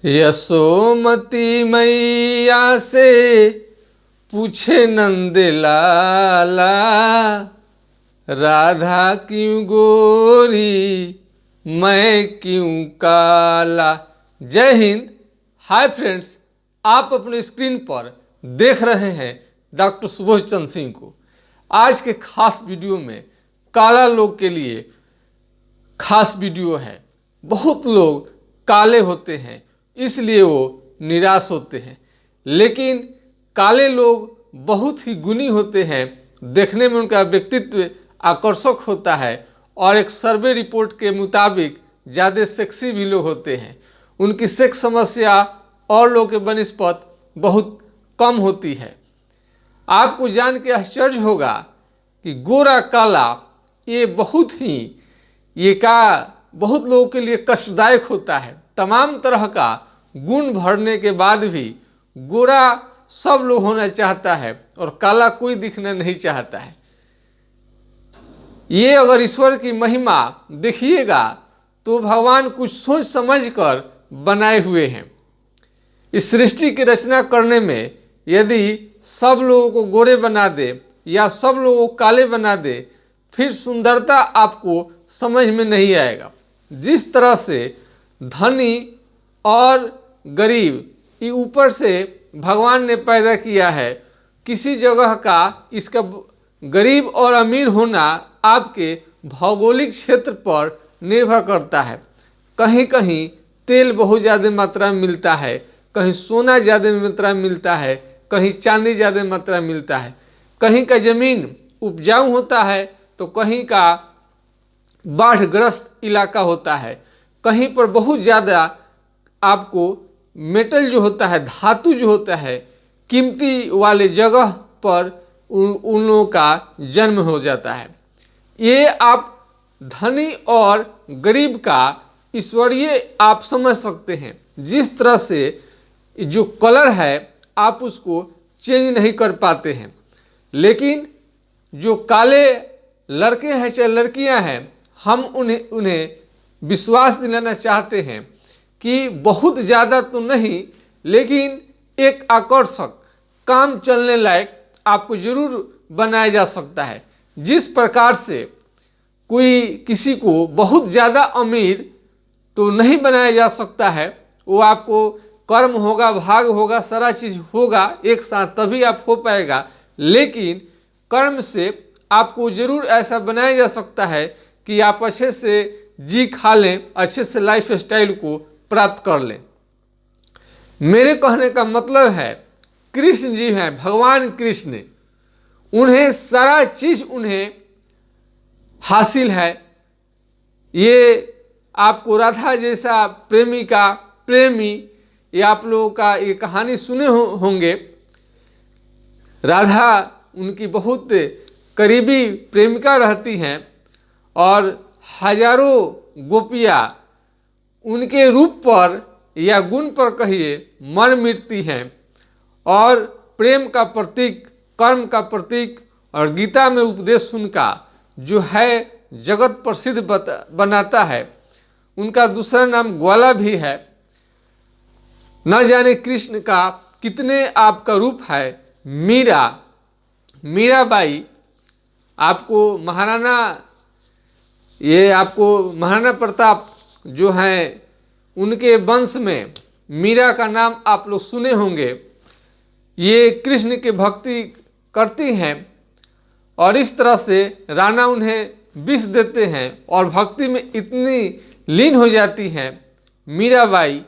यशोमती मैया से पूछे नंद लाला, राधा क्यों गोरी मैं क्यों काला। जय हिंद। हाय फ्रेंड्स, आप अपने स्क्रीन पर देख रहे हैं डॉक्टर सुबोध चंद्र सिंह को। आज के खास वीडियो में काला लोग के लिए खास वीडियो है। बहुत लोग काले होते हैं, इसलिए वो निराश होते हैं, लेकिन काले लोग बहुत ही गुणी होते हैं। देखने में उनका व्यक्तित्व आकर्षक होता है और एक सर्वे रिपोर्ट के मुताबिक ज़्यादा सेक्सी भी लोग होते हैं। उनकी सेक्स समस्या और लोगों के बनिस्पत बहुत कम होती है। आपको जान के आश्चर्य होगा कि गोरा काला ये बहुत लोगों के लिए कष्टदायक होता है। तमाम तरह का गुण भरने के बाद भी गोरा सब लोग होना चाहता है और काला कोई दिखना नहीं चाहता है। ये अगर ईश्वर की महिमा देखिएगा तो भगवान कुछ सोच समझ कर बनाए हुए हैं। इस सृष्टि की रचना करने में यदि सब लोगों को गोरे बना दे या सब लोगों को काले बना दे, फिर सुंदरता आपको समझ में नहीं आएगा। जिस तरह से धनी और गरीब ये ऊपर से भगवान ने पैदा किया है, किसी जगह का इसका गरीब और अमीर होना आपके भौगोलिक क्षेत्र पर निर्भर करता है। कहीं कहीं तेल बहुत ज़्यादा मात्रा में मिलता है, कहीं सोना ज़्यादा मात्रा में मिलता है, कहीं चांदी ज़्यादा मात्रा में मिलता है। कहीं का ज़मीन उपजाऊ होता है तो कहीं का बाढ़ग्रस्त इलाका होता है। कहीं पर बहुत ज़्यादा आपको मेटल जो होता है, धातु जो होता है, कीमती वाले जगह पर उन लोगों का जन्म हो जाता है। ये आप धनी और गरीब का ईश्वरीय आप समझ सकते हैं। जिस तरह से जो कलर है आप उसको चेंज नहीं कर पाते हैं, लेकिन जो काले लड़के हैं चाहे लड़कियां हैं, हम उन्हें विश्वास दिलाना चाहते हैं कि बहुत ज़्यादा तो नहीं, लेकिन एक आकर्षक काम चलने लायक आपको ज़रूर बनाया जा सकता है। जिस प्रकार से कोई किसी को बहुत ज़्यादा अमीर तो नहीं बनाया जा सकता है, वो आपको कर्म होगा, भाग होगा, सारा चीज़ होगा एक साथ तभी आप हो पाएगा, लेकिन कर्म से आपको ज़रूर ऐसा बनाया जा सकता है कि आप अच्छे से जी खा लें, अच्छे से लाइफ स्टाइल को प्राप्त कर लें। मेरे कहने का मतलब है कृष्ण जी हैं, भगवान कृष्ण, उन्हें सारा चीज़ उन्हें हासिल है। ये आपको राधा जैसा प्रेमी ये आप लोगों का ये कहानी सुने होंगे। राधा उनकी बहुत करीबी प्रेमिका रहती हैं और हजारों गोपियाँ उनके रूप पर या गुण पर कहिए मर मिटती हैं और प्रेम का प्रतीक, कर्म का प्रतीक और गीता में उपदेश उनका जो है जगत प्रसिद्ध बनाता है। उनका दूसरा नाम ग्वाला भी है। न जाने कृष्ण का कितने आपका रूप है। मीराबाई आपको महाराणा प्रताप जो हैं उनके वंश में मीरा का नाम आप लोग सुने होंगे। ये कृष्ण की भक्ति करती हैं और इस तरह से राणा उन्हें विष देते हैं और भक्ति में इतनी लीन हो जाती हैं मीराबाई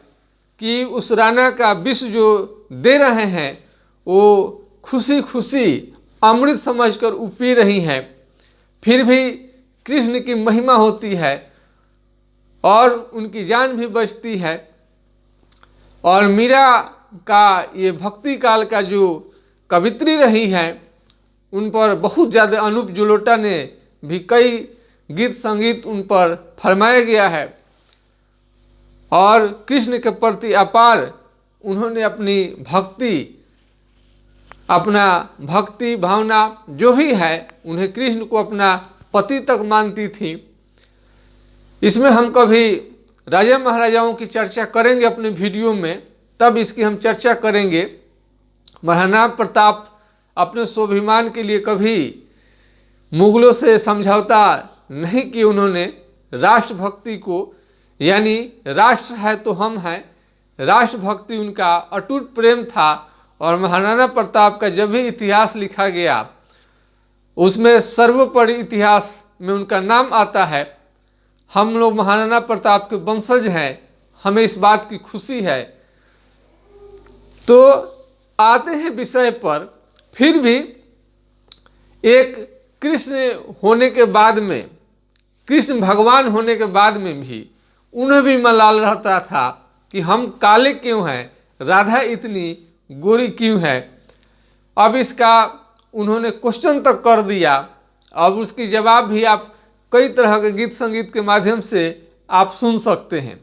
कि उस राणा का विष जो दे रहे हैं वो खुशी खुशी अमृत समझकर वो पी रही हैं। फिर भी कृष्ण की महिमा होती है और उनकी जान भी बचती है। और मीरा का ये भक्ति काल का जो कवित्री रही है, उन पर बहुत ज़्यादा अनूप जलोटा ने भी कई गीत संगीत उन पर फरमाया गया है और कृष्ण के प्रति अपार उन्होंने अपना भक्ति भावना जो भी है उन्हें कृष्ण को अपना पति तक मानती थी। इसमें हम कभी राजा महाराजाओं की चर्चा करेंगे अपने वीडियो में, तब इसकी हम चर्चा करेंगे। महाराणा प्रताप अपने स्वाभिमान के लिए कभी मुगलों से समझौता नहीं कि उन्होंने राष्ट्रभक्ति को, यानी राष्ट्र है तो हम हैं, राष्ट्रभक्ति उनका अटूट प्रेम था। और महाराणा प्रताप का जब भी इतिहास लिखा गया उसमें सर्वोपरि इतिहास में उनका नाम आता है। हम लोग महाराणा प्रताप के वंशज हैं, हमें इस बात की खुशी है। तो आते हैं विषय पर। फिर भी एक कृष्ण होने के बाद में, कृष्ण भगवान होने के बाद में भी उन्हें भी मलाल रहता था कि हम काले क्यों हैं, राधा इतनी गोरी क्यों है। अब इसका उन्होंने क्वेश्चन तक कर दिया। अब उसकी जवाब भी आप कई तरह के गीत संगीत के माध्यम से आप सुन सकते हैं।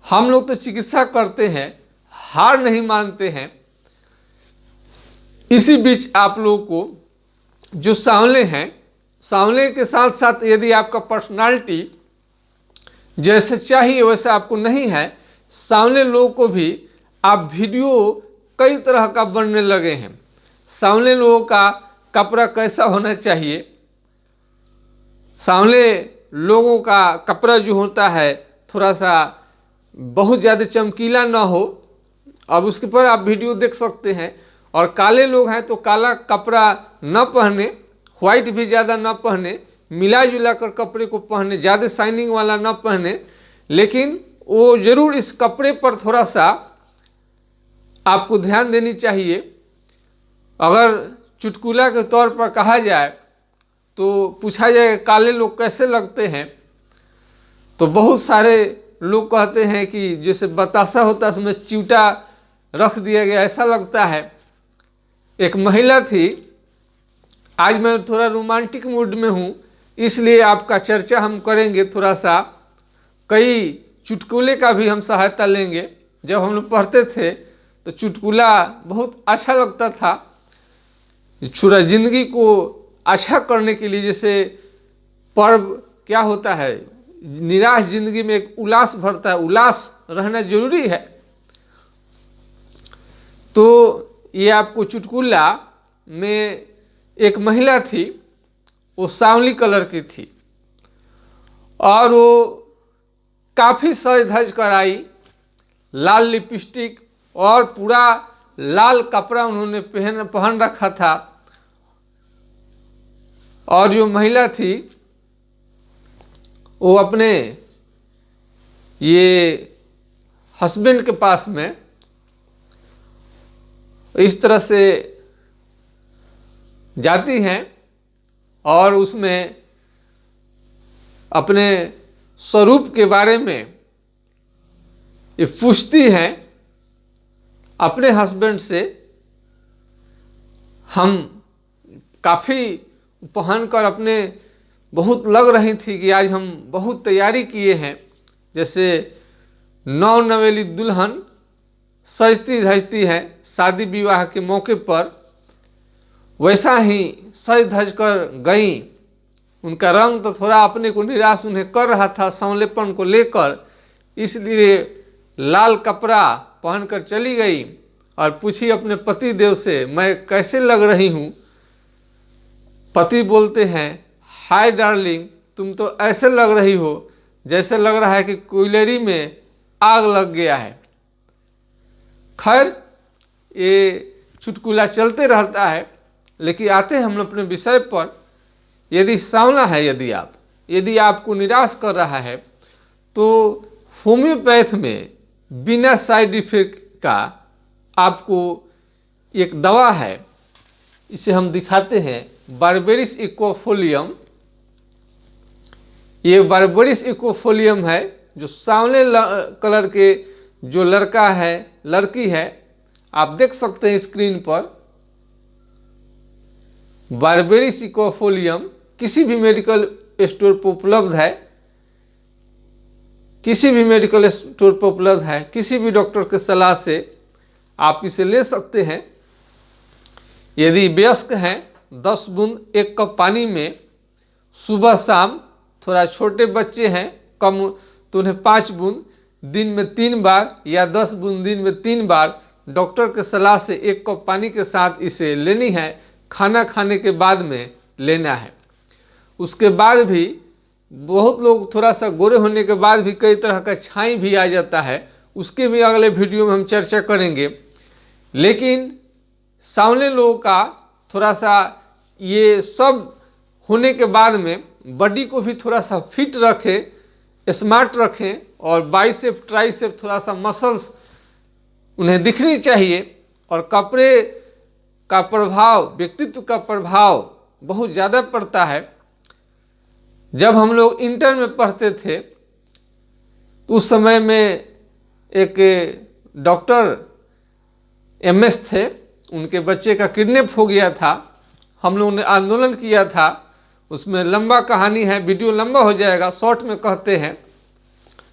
हम लोग तो चिकित्सा करते हैं, हार नहीं मानते हैं। इसी बीच आप लोगों को जो सांवले हैं, सांवले के साथ साथ यदि आपका पर्सनालिटी जैसे चाहिए वैसे आपको नहीं है, सांवले लोगों को भी आप वीडियो कई तरह का बनने लगे हैं। सांवले लोगों का कपड़ा कैसा होना चाहिए, सांवले लोगों का कपड़ा जो होता है थोड़ा सा बहुत ज़्यादा चमकीला ना हो, अब उसके पर आप वीडियो देख सकते हैं। और काले लोग हैं तो काला कपड़ा न पहने, व्हाइट भी ज़्यादा न पहने, मिला जुला कर कपड़े को पहने, ज़्यादा शाइनिंग वाला न पहने, लेकिन वो ज़रूर इस कपड़े पर थोड़ा सा आपको ध्यान देनी चाहिए। अगर चुटकुला के तौर पर कहा जाए तो पूछा जाए काले लोग कैसे लगते हैं, तो बहुत सारे लोग कहते हैं कि जैसे बतासा होता है उसमें चिवटा रख दिया गया ऐसा लगता है। एक महिला थी, आज मैं थोड़ा रोमांटिक मूड में हूँ इसलिए आपका चर्चा हम करेंगे थोड़ा सा, कई चुटकुले का भी हम सहायता लेंगे। जब हम लोग पढ़ते थे तो चुटकुला बहुत अच्छा लगता था, छुरा जिंदगी को अच्छा करने के लिए। जैसे पर्व क्या होता है, निराश जिंदगी में एक उल्लास भरता है, उल्लास रहना जरूरी है। तो ये आपको चुटकुला में एक महिला थी, वो सांवली कलर की थी और वो काफ़ी सज धज कर आई, लाल लिपस्टिक और पूरा लाल कपड़ा उन्होंने पहन रखा था। और जो महिला थी वो अपने ये हस्बैंड के पास में इस तरह से जाती हैं और उसमें अपने स्वरूप के बारे में ये पूछती हैं अपने हस्बैंड से। हम काफ़ी पहनकर अपने बहुत लग रही थी कि आज हम बहुत तैयारी किए हैं, जैसे नवेली दुल्हन सजती धजती है शादी विवाह के मौके पर, वैसा ही सज धज कर गई। उनका रंग तो थोड़ा अपने को निराश उन्हें कर रहा था सांवलेपन को लेकर, इसलिए लाल कपड़ा पहनकर चली गई और पूछी अपने पति देव से, मैं कैसे लग रही हूँ। पति बोलते हैं, हाय डार्लिंग, तुम तो ऐसे लग रही हो जैसे लग रहा है कि कोयलरी में आग लग गया है। खैर ये चुटकुला चलते रहता है, लेकिन आते हैं हम अपने विषय पर। यदि सांवला है, यदि आपको निराश कर रहा है, तो होम्योपैथ में बिना साइड इफेक्ट का आपको एक दवा है, इसे हम दिखाते हैं, बारबेरिस इकोफोलियम। ये बारबेरिस इकोफोलियम है जो सांवले कलर के जो लड़का है लड़की है, आप देख सकते हैं स्क्रीन पर। बारबेरिस इकोफोलियम किसी भी मेडिकल स्टोर पर उपलब्ध है, किसी भी मेडिकल स्टोर पर उपलब्ध है, किसी भी डॉक्टर के सलाह से आप इसे ले सकते हैं। यदि वयस्क हैं 10 बूंद 1 कप पानी में सुबह शाम, थोड़ा छोटे बच्चे हैं कम तो उन्हें 5 बूंद दिन में 3 बार या 10 बूंद दिन में 3 बार डॉक्टर के सलाह से 1 कप पानी के साथ इसे लेनी है। खाना खाने के बाद में लेना है। उसके बाद भी बहुत लोग थोड़ा सा गोरे होने के बाद भी कई तरह का छाई भी आ जाता है, उसके भी अगले वीडियो में हम चर्चा करेंगे। लेकिन सांवले लोगों का थोड़ा सा ये सब होने के बाद में बॉडी को भी थोड़ा सा फिट रखें, स्मार्ट रखें और बाइसेप ट्राइसेप थोड़ा सा मसल्स उन्हें दिखनी चाहिए। और कपड़े का प्रभाव, व्यक्तित्व का प्रभाव बहुत ज़्यादा पड़ता है। जब हम लोग इंटर में पढ़ते थे उस समय में एक डॉक्टर MS थे, उनके बच्चे का किडनैप हो गया था। हम लोगों ने आंदोलन किया था, उसमें लंबा कहानी है, वीडियो लंबा हो जाएगा, शॉर्ट में कहते हैं।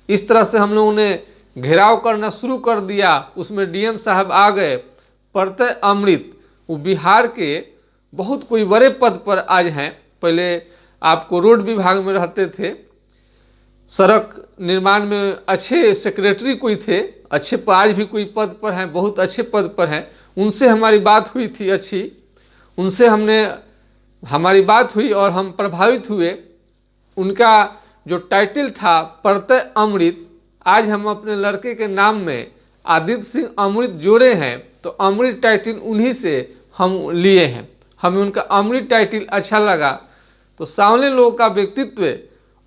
इस तरह से हम लोगों ने घेराव करना शुरू कर दिया। उसमें DM साहब आ गए, प्रत्यय अमृत, वो बिहार के बहुत कोई बड़े पद पर आज हैं। पहले आपको रोड विभाग में रहते थे, सड़क निर्माण में अच्छे सेक्रेटरी कोई थे, अच्छे आज भी कोई पद पर हैं, बहुत अच्छे पद पर हैं। उनसे हमारी बात हुई थी अच्छी, उनसे हमारी बात हुई और हम प्रभावित हुए। उनका जो टाइटल था प्रत्यय अमृत, आज हम अपने लड़के के नाम में आदित्य सिंह अमृत जोड़े हैं, तो अमृत टाइटल उन्हीं से हम लिए हैं। हमें उनका अमृत टाइटल अच्छा लगा। तो सांवले लोगों का व्यक्तित्व,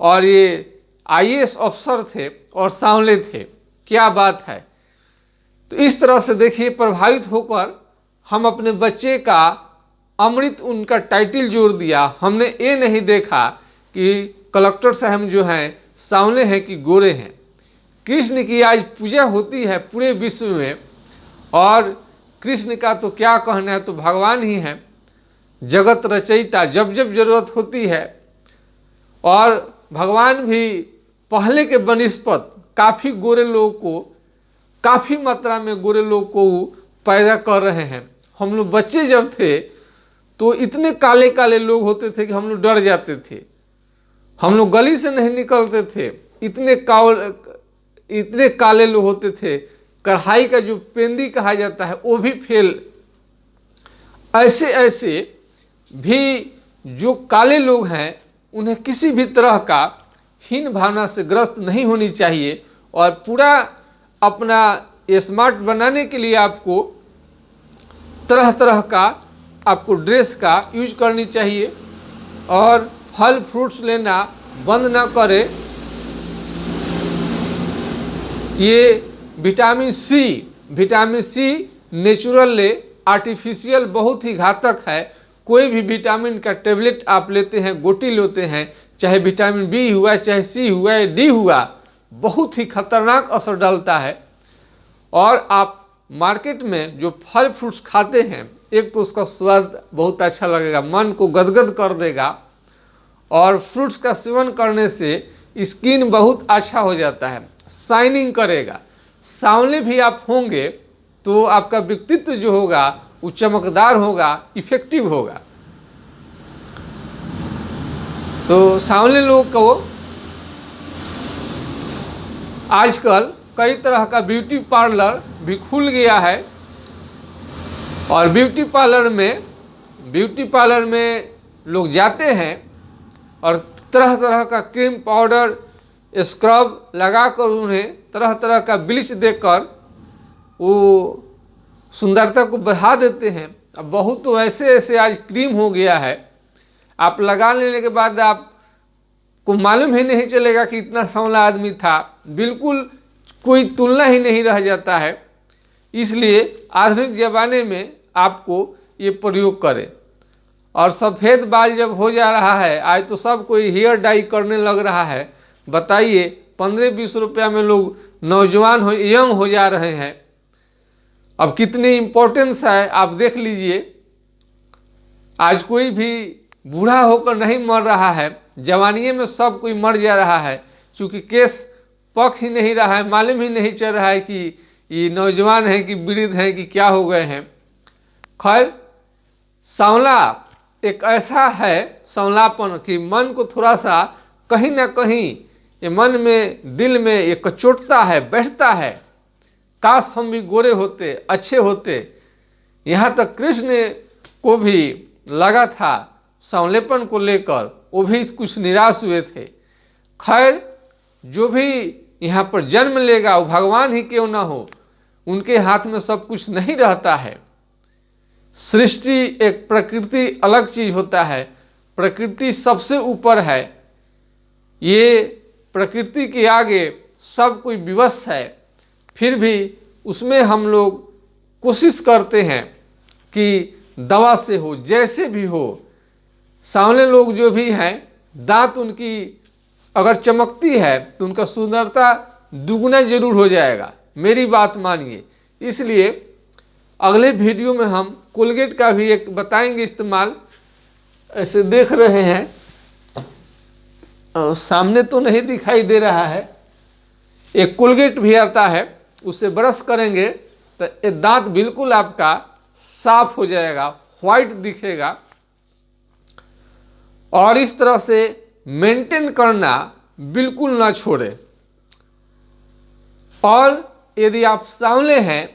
और ये IAS अफसर थे और सांवले थे, क्या बात है। तो इस तरह से देखिए, प्रभावित होकर हम अपने बच्चे का अमृत उनका टाइटल जोड़ दिया। हमने ये नहीं देखा कि कलेक्टर साहब जो हैं सांवले हैं कि गोरे हैं। कृष्ण की आज पूजा होती है पूरे विश्व में, और कृष्ण का तो क्या कहना है, तो भगवान ही हैं, जगत रचयिता। जब जब जरूरत होती है, और भगवान भी पहले के बनिस्पत काफ़ी गोरे लोगों को, काफ़ी मात्रा में गोरे लोगों को पैदा कर रहे हैं। हम लोग बच्चे जब थे तो इतने काले काले लोग होते थे कि हम लोग डर जाते थे, हम लोग गली से नहीं निकलते थे, इतने काले लोग होते थे। कढ़ाई का जो पेंदी कहा जाता है वो भी फेल। ऐसे ऐसे भी जो काले लोग हैं उन्हें किसी भी तरह का हीन भावना से ग्रस्त नहीं होनी चाहिए, और पूरा अपना स्मार्ट बनाने के लिए आपको तरह तरह का आपको ड्रेस का यूज करनी चाहिए, और फल फ्रूट्स लेना बंद ना करें। ये विटामिन सी नेचुरल ले, आर्टिफिशियल बहुत ही घातक है। कोई भी विटामिन का टेबलेट आप लेते हैं, गोटी लेते हैं, चाहे विटामिन B हुआ, चाहे C हुआ या D हुआ, बहुत ही खतरनाक असर डालता है। और आप मार्केट में जो फल फ्रूट्स खाते हैं, एक तो उसका स्वाद बहुत अच्छा लगेगा, मन को गदगद कर देगा, और फ्रूट्स का सेवन करने से स्किन बहुत अच्छा हो जाता है, शाइनिंग करेगा। सांवले भी आप होंगे तो आपका व्यक्तित्व जो होगा वो चमकदार होगा, इफेक्टिव होगा। तो सांवले लोग को आजकल कई तरह का ब्यूटी पार्लर भी खुल गया है, और ब्यूटी पार्लर में लोग जाते हैं और तरह तरह का क्रीम, पाउडर, स्क्रब लगाकर उन्हें तरह तरह का ब्लीच देकर वो सुंदरता को बढ़ा देते हैं। अब बहुत तो ऐसे आज क्रीम हो गया है, आप लगा लेने के बाद आपको मालूम ही नहीं चलेगा कि इतना सांवला आदमी था, बिल्कुल कोई तुलना ही नहीं रह जाता है। इसलिए आधुनिक ज़माने में आपको ये प्रयोग करें। और सफ़ेद बाल जब हो जा रहा है, आज तो सब कोई हेयर डाई करने लग रहा है। बताइए, 15-20 रुपया में लोग नौजवान यंग हो जा रहे हैं। अब कितनी इम्पोर्टेंस है आप देख लीजिए। आज कोई भी बूढ़ा होकर नहीं मर रहा है, जवानी में सब कोई मर जा रहा है, क्योंकि केस पक ही नहीं रहा है, मालूम ही नहीं चल रहा है कि ये नौजवान है कि वृद्ध है कि क्या हो गए हैं। खैर, सांवला एक ऐसा है सांवलापन कि मन को थोड़ा सा कहीं ना कहीं ये मन में दिल में ये कचोटता है, बैठता है, काश हम भी गोरे होते, अच्छे होते। यहाँ तक कृष्ण को भी लगा था सांवलेपन को लेकर, वो भी कुछ निराश हुए थे। खैर, जो भी यहाँ पर जन्म लेगा वो भगवान ही क्यों ना हो, उनके हाथ में सब कुछ नहीं रहता है। सृष्टि एक प्रकृति अलग चीज होता है, प्रकृति सबसे ऊपर है। ये प्रकृति के आगे सब कोई विवश है, फिर भी उसमें हम लोग कोशिश करते हैं कि दवा से हो, जैसे भी हो। सांवले लोग जो भी हैं, दांत उनकी अगर चमकती है तो उनका सुंदरता दुगुना जरूर हो जाएगा, मेरी बात मानिए। इसलिए अगले वीडियो में हम कोलगेट का भी एक बताएंगे इस्तेमाल। ऐसे देख रहे हैं, सामने तो नहीं दिखाई दे रहा है, एक कोलगेट भी आता है, उससे ब्रश करेंगे तो ये दांत बिल्कुल आपका साफ हो जाएगा, व्हाइट दिखेगा। और इस तरह से मेंटेन करना बिल्कुल ना छोड़े। और यदि आप सांवले हैं,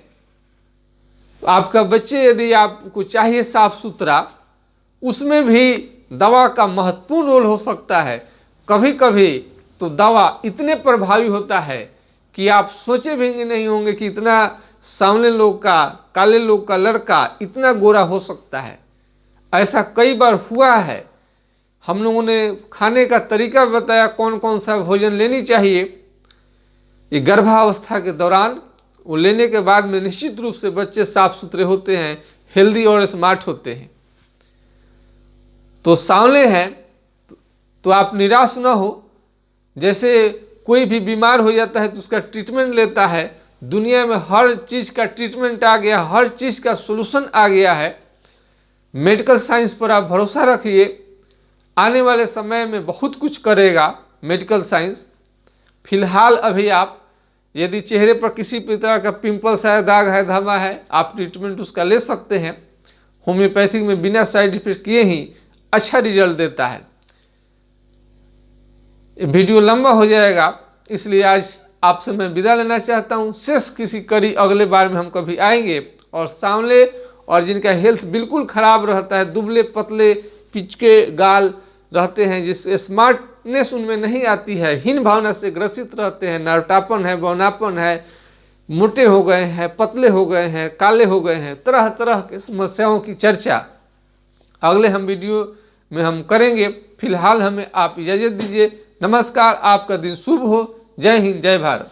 आपका बच्चे यदि आपको चाहिए साफ सुथरा, उसमें भी दवा का महत्वपूर्ण रोल हो सकता है। कभी कभी तो दवा इतने प्रभावी होता है कि आप सोचे भी नहीं होंगे कि इतना सांवले लोग का, काले लोग का लड़का इतना गोरा हो सकता है। ऐसा कई बार हुआ है। हम लोगों ने खाने का तरीका बताया, कौन कौन सा भोजन लेनी चाहिए। ये गर्भावस्था के दौरान वो लेने के बाद में निश्चित रूप से बच्चे साफ सुथरे होते हैं, हेल्दी और स्मार्ट होते हैं। तो सांवले हैं तो आप निराश ना हो। जैसे कोई भी बीमार हो जाता है तो उसका ट्रीटमेंट लेता है। दुनिया में हर चीज़ का ट्रीटमेंट आ गया, हर चीज़ का सोल्यूशन आ गया है। मेडिकल साइंस पर आप भरोसा रखिए, आने वाले समय में बहुत कुछ करेगा मेडिकल साइंस। फिलहाल अभी आप यदि चेहरे पर किसी भी तरह का पिंपल्स है, दाग है, धब्बा है, आप ट्रीटमेंट उसका ले सकते हैं। होम्योपैथिक में बिना साइड इफेक्ट किए ही अच्छा रिजल्ट देता है। वीडियो लंबा हो जाएगा, इसलिए आज आपसे मैं विदा लेना चाहता हूँ। शेष किसी कड़ी अगले बार में हम कभी आएंगे। और सांवले और जिनका हेल्थ बिल्कुल ख़राब रहता है, दुबले पतले पिचके गाल रहते हैं, जिस स्मार्टनेस उनमें नहीं आती है, हीन भावना से ग्रसित रहते हैं, नरटापन है, बौनापन है, मोटे हो गए हैं, पतले हो गए हैं, काले हो गए हैं, तरह तरह की समस्याओं की चर्चा अगले हम वीडियो में हम करेंगे। फिलहाल हमें आप इजाज़त दीजिए। नमस्कार, आपका दिन शुभ हो। जय हिंद, जय भारत।